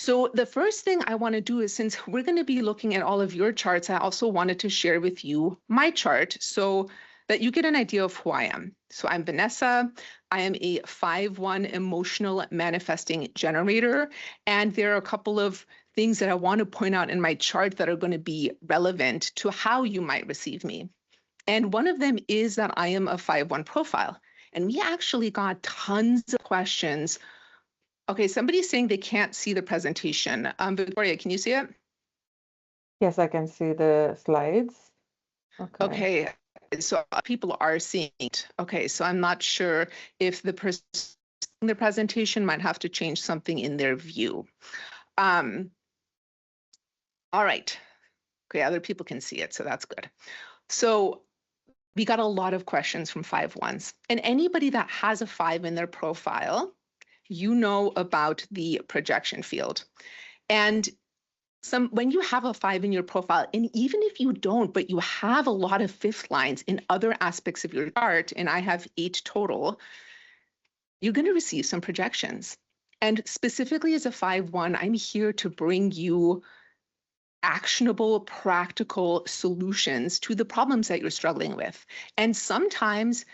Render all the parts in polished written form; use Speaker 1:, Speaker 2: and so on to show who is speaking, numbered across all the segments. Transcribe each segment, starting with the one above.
Speaker 1: So the first thing I want to do is, since we're going to be looking at all of your charts, I also wanted to share with you my chart so that you get an idea of who I am. So I'm Vanessa. I am a 5/1 emotional manifesting generator. And there are a couple of things that I want to point out in my chart that are going to be relevant to how you might receive me. And one of them is that I am a 5/1 profile. And we actually got tons of questions. Okay, somebody's saying they can't see the presentation. Victoria, can you see it?
Speaker 2: Yes, I can see the slides.
Speaker 1: Okay, so people are seeing it. Okay, so I'm not sure if the person in the presentation might have to change something in their view. All right. Okay, other people can see it, so that's good. So we got a lot of questions from 5/1s. And anybody that has a 5 in their profile, you know about the projection field. And when you have a 5 in your profile, and even if you don't, but you have a lot of fifth lines in other aspects of your chart, and I have 8 total, you're going to receive some projections. And specifically as a 5/1, I'm here to bring you actionable, practical solutions to the problems that you're struggling with. And sometimes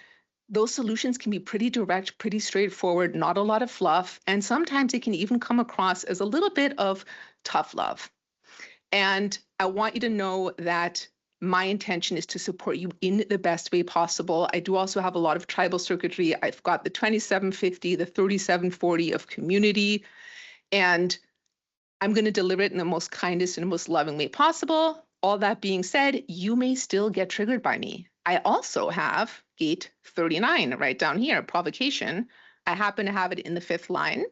Speaker 1: those solutions can be pretty direct, pretty straightforward, not a lot of fluff. And sometimes it can even come across as a little bit of tough love. And I want you to know that my intention is to support you in the best way possible. I do also have a lot of tribal circuitry. I've got the 2750, the 3740 of community, and I'm going to deliver it in the most kindest and most loving way possible. All that being said, you may still get triggered by me. I also have gate 39 right down here, provocation. I happen to have it in the 5th line.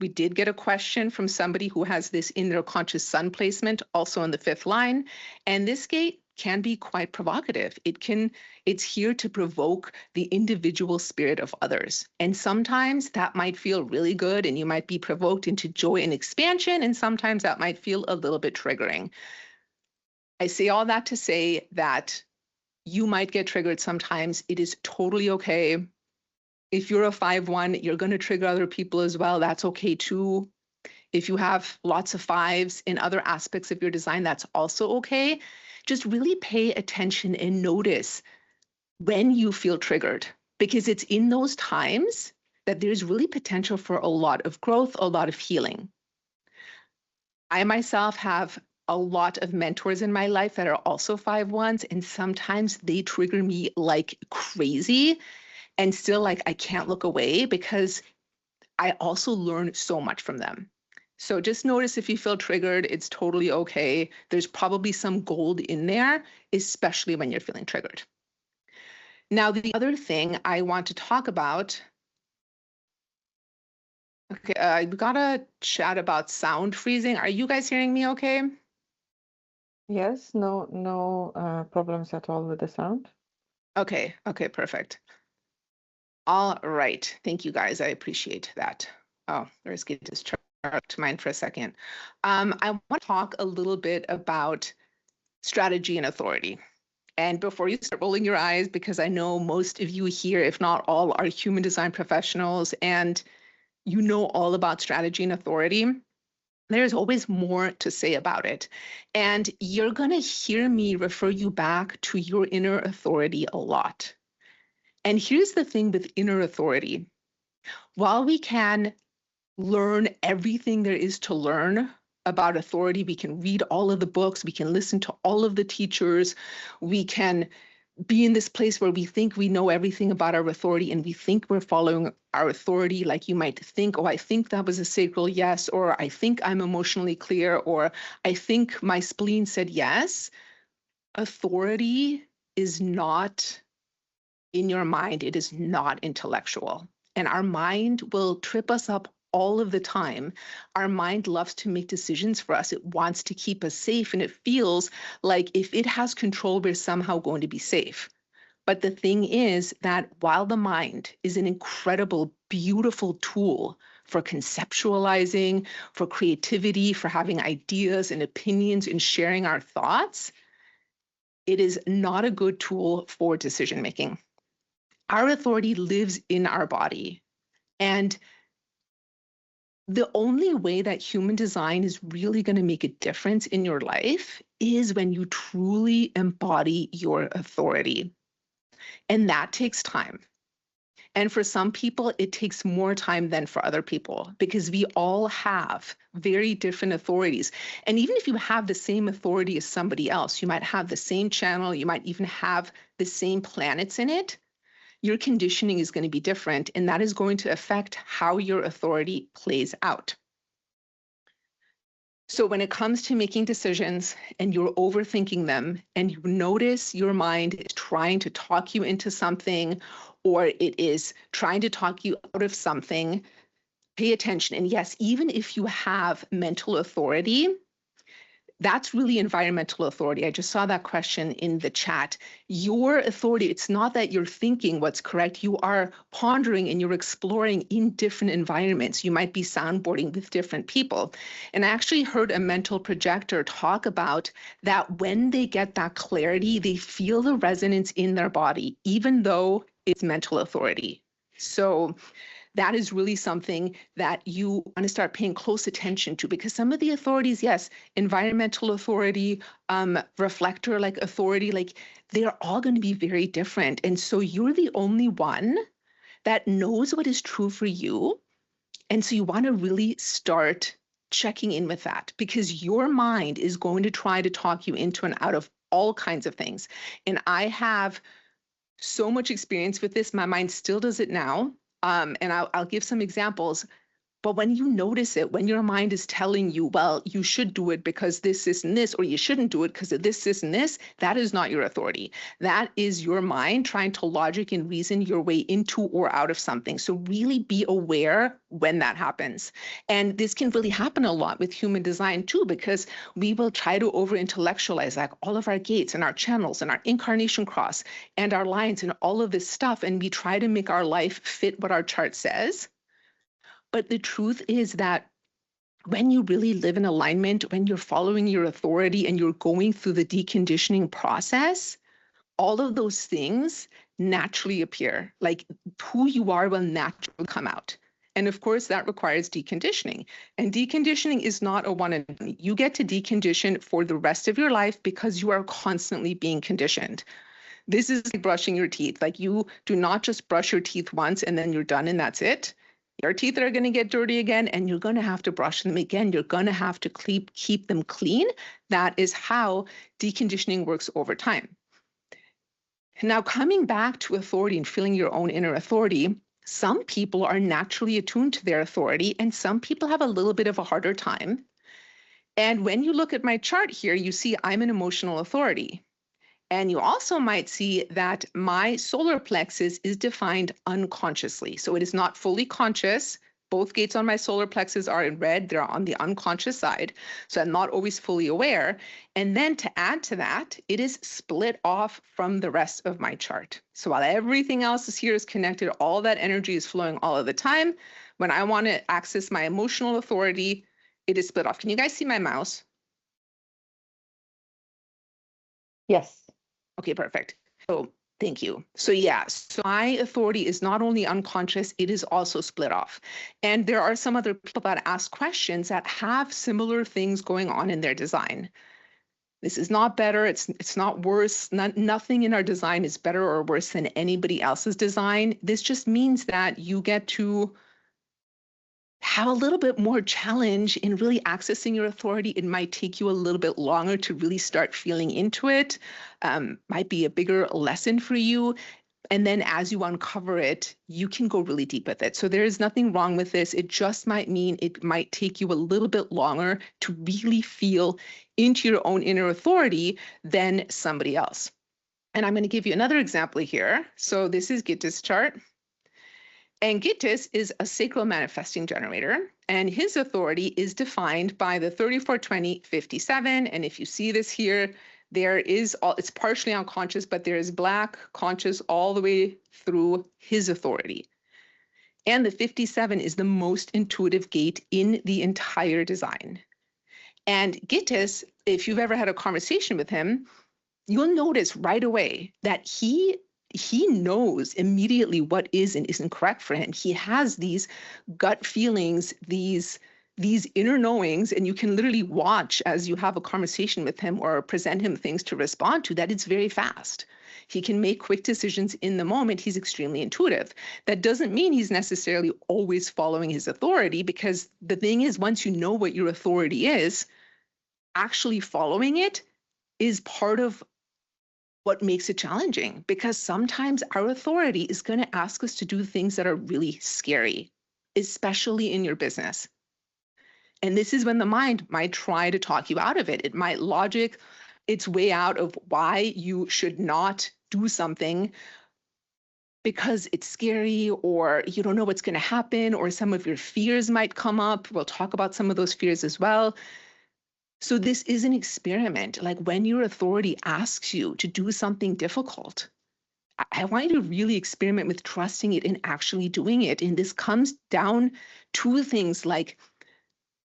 Speaker 1: We did get a question from somebody who has this in their conscious sun placement, also in the 5th line. And this gate can be quite provocative. It's here to provoke the individual spirit of others. And sometimes that might feel really good and you might be provoked into joy and expansion. And sometimes that might feel a little bit triggering. I say all that to say that you might get triggered sometimes. It is totally okay. If you're a 5/1, you're going to trigger other people as well. That's okay too. If you have lots of 5s in other aspects of your design, that's also okay. Just really pay attention and notice when you feel triggered, because it's in those times that there's really potential for a lot of growth, a lot of healing. I myself have a lot of mentors in my life that are also 5/1s, and sometimes they trigger me like crazy. And still, like, I can't look away because I also learn so much from them. So just notice if you feel triggered, it's totally okay. There's probably some gold in there, especially when you're feeling triggered. Now, the other thing I want to talk about, okay, we got a chat about sound freezing. Are you guys hearing me okay?
Speaker 2: Yes, no problems at all with the sound.
Speaker 1: Okay, perfect. All right, thank you guys, I appreciate that. Oh, let's get this chart to mine for a second. I want to talk a little bit about strategy and authority. And before you start rolling your eyes, because I know most of you here, if not all, are human design professionals, and you know all about strategy and authority, there's always more to say about it. And you're going to hear me refer you back to your inner authority a lot. And here's the thing with inner authority. While we can learn everything there is to learn about authority, we can read all of the books, we can listen to all of the teachers, we can be in this place where we think we know everything about our authority and we think we're following our authority. Like you might think, oh, I think that was a sacral yes, or I think I'm emotionally clear, or I think my spleen said yes. Authority is not in your mind. It is not intellectual. And our mind will trip us up all of the time. Our mind loves to make decisions for us. It wants to keep us safe, and it feels like if it has control, we're somehow going to be safe. But the thing is that while the mind is an incredible, beautiful tool for conceptualizing, for creativity, for having ideas and opinions and sharing our thoughts, it is not a good tool for decision making. Our authority lives in our body. And the only way that human design is really going to make a difference in your life is when you truly embody your authority. And that takes time. And for some people, it takes more time than for other people because we all have very different authorities. And even if you have the same authority as somebody else, you might have the same channel, you might even have the same planets in it, your conditioning is going to be different. And that is going to affect how your authority plays out. So when it comes to making decisions and you're overthinking them and you notice your mind is trying to talk you into something or it is trying to talk you out of something, pay attention. And yes, even if you have mental authority, that's really environmental authority. I just saw that question in the chat. Your authority, it's not that you're thinking what's correct. You are pondering and you're exploring in different environments. You might be soundboarding with different people. And I actually heard a mental projector talk about that when they get that clarity, they feel the resonance in their body, even though it's mental authority. So that is really something that you want to start paying close attention to, because some of the authorities, yes, environmental authority, reflector-like authority, like they're all going to be very different. And so you're the only one that knows what is true for you. And so you want to really start checking in with that, because your mind is going to try to talk you into and out of all kinds of things. And I have so much experience with this. My mind still does it now. And I'll give some examples. But when you notice it, when your mind is telling you, well, you should do it because this, and this, or you shouldn't do it because of this, and this, that is not your authority. That is your mind trying to logic and reason your way into or out of something. So really be aware when that happens. And this can really happen a lot with human design too, because we will try to over-intellectualize like all of our gates and our channels and our incarnation cross and our lines and all of this stuff. And we try to make our life fit what our chart says. But the truth is that when you really live in alignment, when you're following your authority and you're going through the deconditioning process, all of those things naturally appear. Like who you are will naturally come out. And of course, that requires deconditioning. And deconditioning is not a one and done. You get to decondition for the rest of your life because you are constantly being conditioned. This is like brushing your teeth. Like you do not just brush your teeth once and then you're done and that's it. Your teeth are going to get dirty again, and you're going to have to brush them again. You're going to have to keep them clean. That is how deconditioning works over time. Now, coming back to authority and feeling your own inner authority, some people are naturally attuned to their authority, and some people have a little bit of a harder time. And when you look at my chart here, you see I'm an emotional authority. And you also might see that my solar plexus is defined unconsciously. So it is not fully conscious. Both gates on my solar plexus are in red. They're on the unconscious side. So I'm not always fully aware. And then to add to that, it is split off from the rest of my chart. So while everything else is here is connected, all that energy is flowing all of the time. When I want to access my emotional authority, it is split off. Can you guys see my mouse?
Speaker 2: Yes.
Speaker 1: Okay, perfect. So thank you. So yeah, so my authority is not only unconscious, it is also split off. And there are some other people that ask questions that have similar things going on in their design. This is not better, it's not worse. Nothing in our design is better or worse than anybody else's design. This just means that you get to have a little bit more challenge in really accessing your authority. It might take you a little bit longer to really start feeling into it. Might be a bigger lesson for you. And then as you uncover it, you can go really deep with it. So there is nothing wrong with this. It just might mean it might take you a little bit longer to really feel into your own inner authority than somebody else. And I'm going to give you another example here. So this is Gita's chart. And Gittis is a sacral manifesting generator, and his authority is defined by the 34-20-57. And if you see this here, there is it's partially unconscious, but there is black conscious all the way through his authority. And the 57 is the most intuitive gate in the entire design. And Gittis, if you've ever had a conversation with him, you'll notice right away that he knows immediately what is and isn't correct for him. He has these gut feelings, these these inner knowings, and you can literally watch as you have a conversation with him or present him things to respond to, that it's very fast. He can make quick decisions in the moment. He's extremely intuitive. That doesn't mean he's necessarily always following his authority, because the thing is, once you know what your authority is, actually following it is part of what makes it challenging, because sometimes our authority is going to ask us to do things that are really scary, especially in your business. And this is when the mind might try to talk you out of it. It might logic its way out of why you should not do something because it's scary, or you don't know what's going to happen, or some of your fears might come up. We'll talk about some of those fears as well. So this is an experiment. Like, when your authority asks you to do something difficult, I want you to really experiment with trusting it and actually doing it. And this comes down to things like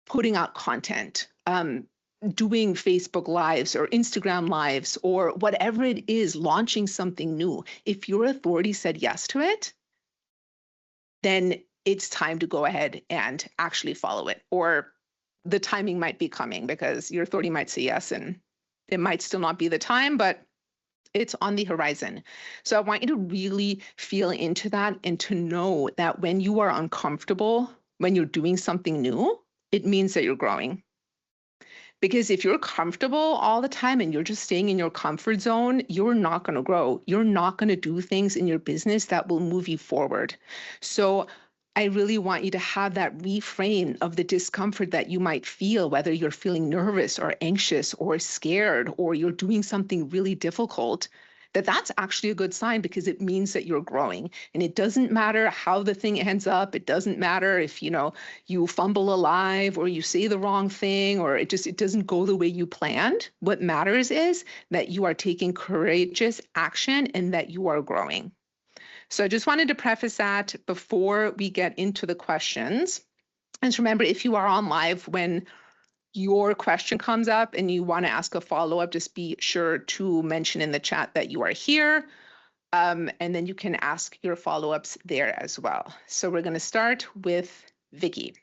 Speaker 1: putting out content, doing Facebook Lives or Instagram Lives, or whatever it is, launching something new. If your authority said yes to it, then it's time to go ahead and actually follow it. Or the timing might be coming, because your authority might say yes and it might still not be the time, but it's on the horizon. So I want you to really feel into that, and to know that when you are uncomfortable, when you're doing something new, it means that you're growing. Because if you're comfortable all the time and you're just staying in your comfort zone, you're not going to grow. You're not going to do things in your business that will move you forward. So I really want you to have that reframe of the discomfort that you might feel, whether you're feeling nervous or anxious or scared, or you're doing something really difficult. That's actually a good sign, because it means that you're growing. And it doesn't matter how the thing ends up. It doesn't matter if, you fumble alive, or you say the wrong thing, or it doesn't go the way you planned. What matters is that you are taking courageous action and that you are growing. So I just wanted to preface that before we get into the questions. And remember, if you are on live, when your question comes up and you want to ask a follow-up, just be sure to mention in the chat that you are here. And then you can ask your follow-ups there as well. So we're going to start with Vicky.